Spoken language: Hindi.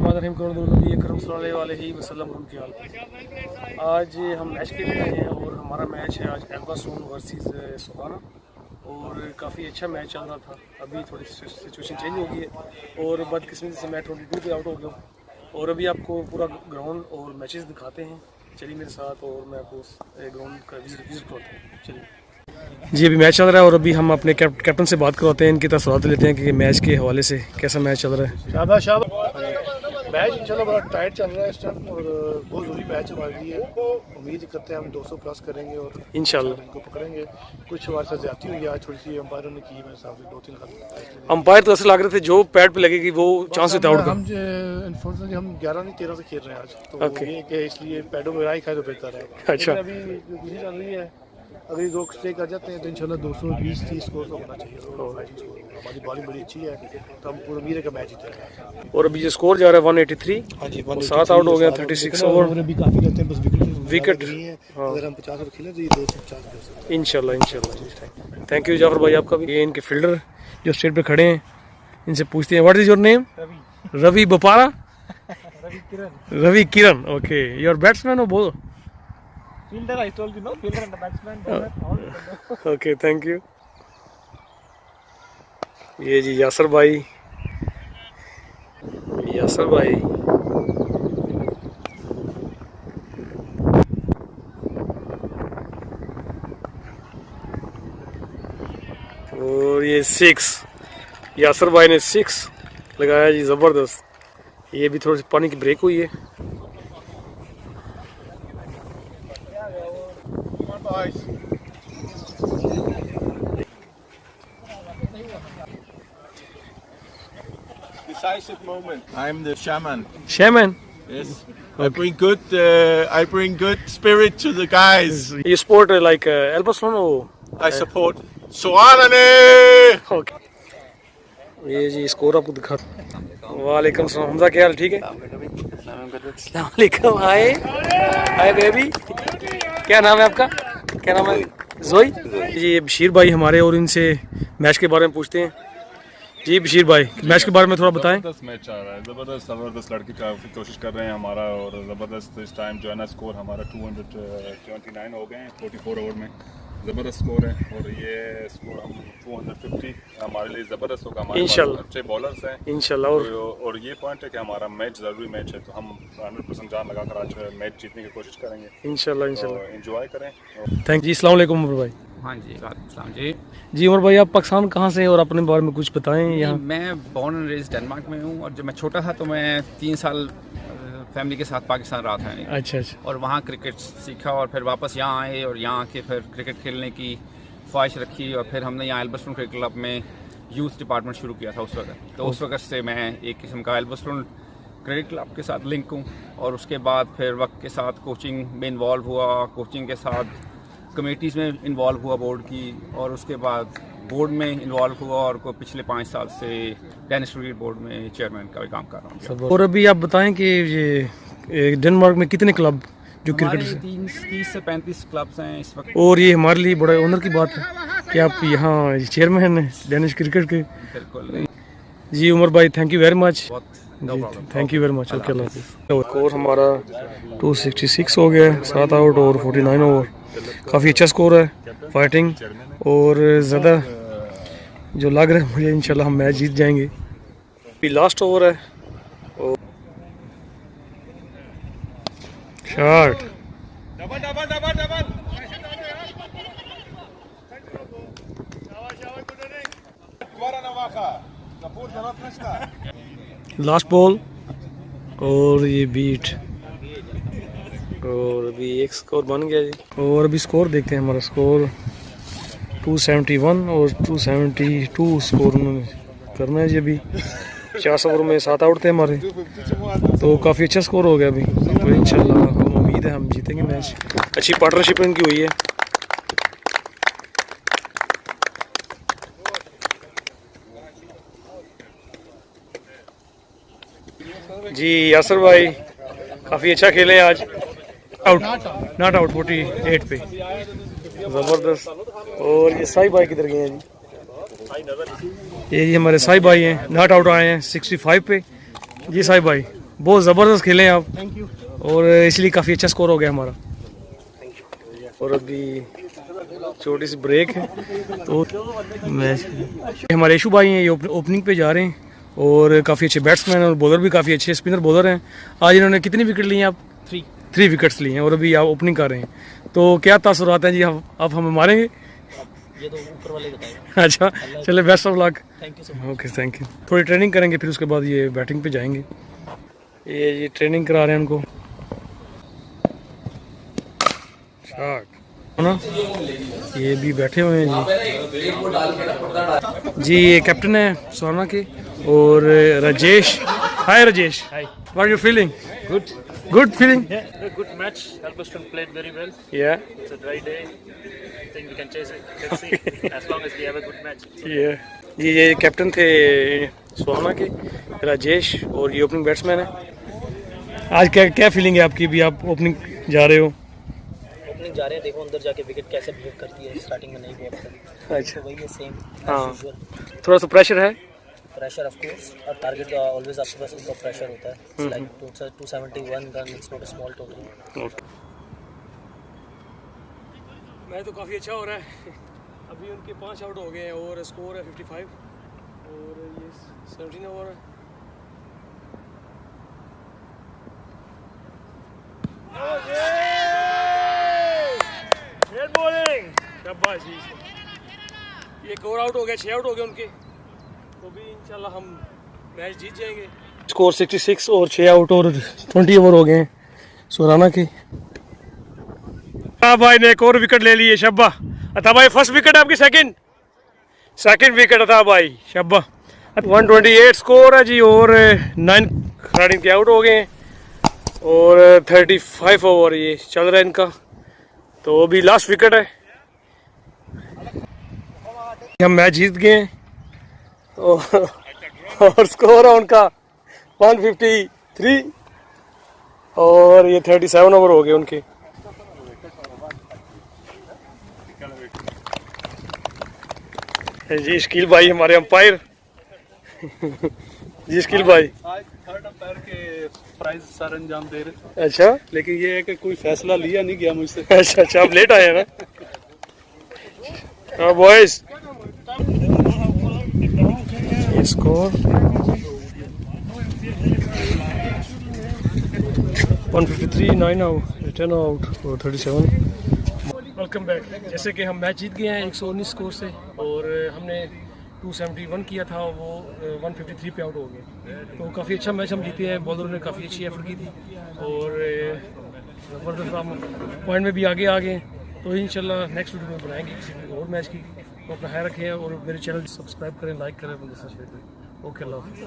आज हम मैच खेलने आए हैं और हमारा मैच है आज एल्बास्टोन वर्सेस सोराना और काफ़ी अच्छा मैच चल रहा था। अभी थोड़ी सिचुएशन चेंज हो गई है और बदकिस्मती से मैं 22 पे आउट हो गया और अभी आपको पूरा ग्राउंड और मैचेस दिखाते हैं। चलिए मेरे साथ और मैं आपको ग्राउंड का विजिट करता हूँ। चलिए जी, अभी मैच चल रहा है और अभी हम अपने कैप्टन से बात करवाते हैं, इनकी तसव्वुरात लेते हैं कि मैच के हवाले से कैसा मैच चल रहा है। शाबाश। मैच इंशाल्लाह बड़ा टाइट चल रहा है इस टाइम और बहुत ज़रूरी मैच हमारे लिए। उम्मीद करते हैं हम 200 प्लस करेंगे और इंशाल्लाह इनको पकड़ेंगे। कुछ हमारे साथ ज्यादती हुई आज थोड़ी सी अंपायरों ने की मेरे हिसाब से 2-3 अंपायर तो ऐसे लग रहे थे जो पैड पे लगेगी वो चांस विद आउट का। हम अनफॉर्चुनेटली हम 11 नहीं 13 से खेल रहे हैं आज, तो ये कि इसलिए पैडों में राय खाए तो बेहतर है। अच्छा, अभी दूसरी चल रही है, अगर ये 2 स्टे कर जाते हैं तो इंशाल्लाह 220-30 स्कोर तो होना चाहिए। हमारी बॉलिंग बड़ी अच्छी है तो हम पूरा उम्मीद है कि मैच जीतेंगे। और अभी जो स्कोर जा रहा है 183। हाँ जी, 7 आउट हो गया 36 ओवर। अभी काफ़ी रहते हैं, बस विकेट नहीं है। अगर हम 50 ओवर खेलें तो ये 250 हो सकते हैं इंशाल्लाह। थैंक यू जाफर भाई आपका भी। ये इनके फील्डर जो स्टेट पे खड़े हैं, इनसे पूछते हैं what is your name? Ravi Bopara. Ravi Kiran. Okay, your batsman और bowler? Fielder, I told you, no? Fielder and the batsman. Okay, thank you. ये जी यासर भाई। और ये 6 यासर भाई ने 6 लगाया जी, ज़बरदस्त। ये भी थोड़ी सी पानी की ब्रेक हुई है। Decisive moment. I'm the shaman. Shaman? Yes. Okay. I bring good spirit to the guys. You support like Albertslund or? I support Soranerne. Okay. ये जी स्कोर आपको दिखा। वालेकुम सलाम हमजा, क्या हाल? ठीक है। अस्सलाम वालेकुम। हाय बेबी, क्या नाम है आपका? क्या नाम है? जोई जी। ये बशीर भाई हमारे, और इनसे मैच के बारे में पूछते हैं। जी बशीर भाई, मैच के बारे में थोड़ा बताएं। जबरदस्त मैच आ रहा है, जबरदस्त लड़के काफ़ी कोशिश कर रहे हैं हमारा, और ज़बरदस्त इस टाइम जो है ना स्कोर हमारा 229 हो गए हैं 44 ओवर में। ज़बरदस्त स्कोर है और ये स्कोर हम 250 हमारे लिए ज़बरदस्त होगा। हमारे पास अच्छे बॉलर्स हैं इंशाल्लाह, और ये पॉइंट है कि हमारा मैच ज़रूरी मैच है, तो हम 100% जान लगाकर आज मैच जीतने की कोशिश करेंगे इंशाल्लाह। एंजॉय करें। थैंक जी। अस्सलाम वालेकुम उमर भाई। हाँ जी, वालेकुम जी। जी उमर भाई, आप पाकिस्तान कहाँ से हैं और अपने बारे में कुछ बताएं। यहाँ मैं बॉर्न एंड रेज्ड डेनमार्क में हूँ, और जब मैं छोटा था तो मैं 3 साल फैमिली के साथ पाकिस्तान रहा था। अच्छा। और वहाँ क्रिकेट सीखा और फिर वापस यहाँ आए और यहाँ आके फिर क्रिकेट खेलने की ख्वाहिश रखी, और फिर हमने यहाँ एल्बर्टलैंड क्रिकेट क्लब में यूथ डिपार्टमेंट शुरू किया था उस वक्त। तो उस वक्त से मैं एक किस्म का एल्बर्टलैंड क्रिकेट क्लब के साथ लिंक हूँ, और उसके बाद फिर वक्त के साथ कोचिंग में इन्वॉल्व हुआ, कोचिंग के साथ कमेटीज़ में इन्वॉल्व हुआ बोर्ड की, और उसके बाद बोर्ड में इन्वॉल्व हुआ, और को पिछले 5 साल से डेनिश क्रिकेट बोर्ड में चेयरमैन का भी काम कर रहा हूँ। और अभी आप बताएं कि ये डेनमार्क में कितने क्लब जो क्रिकेट 30 से 35 क्लब्स हैं इस वक्त। और ये हमारे लिए बड़ा ऑनर की बात है कि आप यहाँ चेयरमैन हैं डेनिश क्रिकेट के। बिल्कुल जी उमर भाई, thank you very much. Thank you very much. Okay, अल्लाह हाफिज़। स्कोर हमारा 266 हो गया, 7 आउट और 49 ओवर। काफ़ी अच्छा स्कोर है, फाइटिंग, और ज़्यादा जो लग रहा है मुझे इंशाल्लाह हम मैच जीत जाएंगे। अभी लास्ट ओवर है और शॉट। लास्ट बॉल और ये बीट, और अभी एक स्कोर बन गया जी। और अभी स्कोर देखते हैं, हमारा स्कोर 271 और 272 स्कोर उन्होंने करना है जी। अभी 50 ओवर में 7 आउट थे हमारे, तो काफ़ी अच्छा स्कोर हो गया अभी। तो इंशाल्लाह हम उम्मीद है हम जीतेंगे मैच। अच्छी पार्टनरशिप इनकी हुई है। जी यासर भाई काफ़ी अच्छा खेले हैं आज। आउट, नॉट आउट 48 पे, ज़बरदस्त। और ये साई भाई किधर गए हैं जी? ये जी हमारे साई भाई हैं, नॉट आउट आए हैं 65 पे। जी साई भाई बहुत ज़बरदस्त खेले हैं आप। Thank you. और इसलिए काफ़ी अच्छा स्कोर हो गया हमारा। और अभी छोटी सी ब्रेक है तो मैच हमारे यशु भाई हैं, ये ओपनिंग पे जा रहे हैं और काफ़ी अच्छे बैट्समैन और बॉलर भी काफ़ी अच्छे स्पिनर बॉलर हैं। आज इन्होंने कितनी विकेट ली हैं आप? 3 विकेट्स लिए हैं और अभी आप ओपनिंग कर रहे हैं, तो क्या तासुरात हैं जी? आप हमें मारेंगे? ये तो ऊपर वाले बताएंगे। अच्छा चले, best of luck. Thank you so much. Okay thank you. थोड़ी ट्रेनिंग करेंगे फिर उसके बाद ये बैटिंग पे जाएंगे। ये ट्रेनिंग करा रहे हैं उनको। ना ये भी बैठे हुए हैं जी। ये कैप्टन है सोराना के और Rajesh. Hi Rajesh, what are you feeling? Good feeling? Yeah, a good match. Albertslund played very well. Yeah. It's a dry day. I think we can chase it. Let's see. As long as we have a good match. Yeah. ये कैप्टन थे सोराना के, राजेश, और ये ओपनिंग बैट्समैन है। आज क्या फीलिंग है आपकी? भी आप ओपनिंग जा रहे हो? ओपनिंग जा रहे हैं, देखो अंदर जाके विकेट कैसे बिहेव करती है। स्टार्टिंग में नहीं बहुत करती। अच्छा। तो वही है सेम। हाँ, थोड़ा सा प्रेशर है। प्रेशर ऑफ कोर्स, और टारगेट ऑलवेज आपके पास उनका प्रेशर होता है। Like 271 run, it's not a small total. Match तो काफ़ी अच्छा हो रहा है। अभी उनके 5 आउट हो गए हैं और स्कोर है 55 और ये 17 ओवर है। शाबाश जी। ये एक और आउट हो गया, 6 आउट हो गए उनके, तो भी इंशाल्लाह हम मैच जीत जाएंगे। स्कोर 66 और 6 आउट और 20 ओवर हो गए हैं सोराना के। भाई ने एक और विकेट ले ली है। शब्बा अता भाई, फर्स्ट विकेट आपकी? सेकंड विकेट अता भाई, शब्बा। 128 स्कोर है जी और 9 खिलाड़ी के आउट हो गए हैं और 35 ओवर ये चल रहा है इनका, तो अभी लास्ट विकेट है। हम मैच जीत गए हैं और स्कोर है उनका 153 और ये 37 ओवर हो गए उनके। जी शकील भाई हमारे अंपायर। जी शकील भाई, आज थर्ड अंपायर के प्राइज सर अंजाम दे रहे। अच्छा लेकिन ये है कि कोई फैसला लिया नहीं गया मुझसे। अच्छा आप लेट आए हैं ना? हाँ बॉयज, स्कोर 153, 9 आउट, 10 आउट और 37। Welcome back. जैसे कि हम मैच जीत गए हैं 119 स्कोर से और हमने 271 किया था, वो 153 पे आउट हो गए, तो काफ़ी अच्छा मैच हम जीते हैं। बॉलरों ने काफ़ी अच्छी एफर्ट की थी और ज़बरदस्त हम पॉइंट में भी आगे आ गए। तो इंशाल्लाह नेक्स्ट वीडियो में बनाएंगे किसी और मैच की। तो अपना ख्याल रखें और मेरे चैनल सब्सक्राइब करें, लाइक करें, शेयर करें। ओके, अल्लाह हाफ़िज़।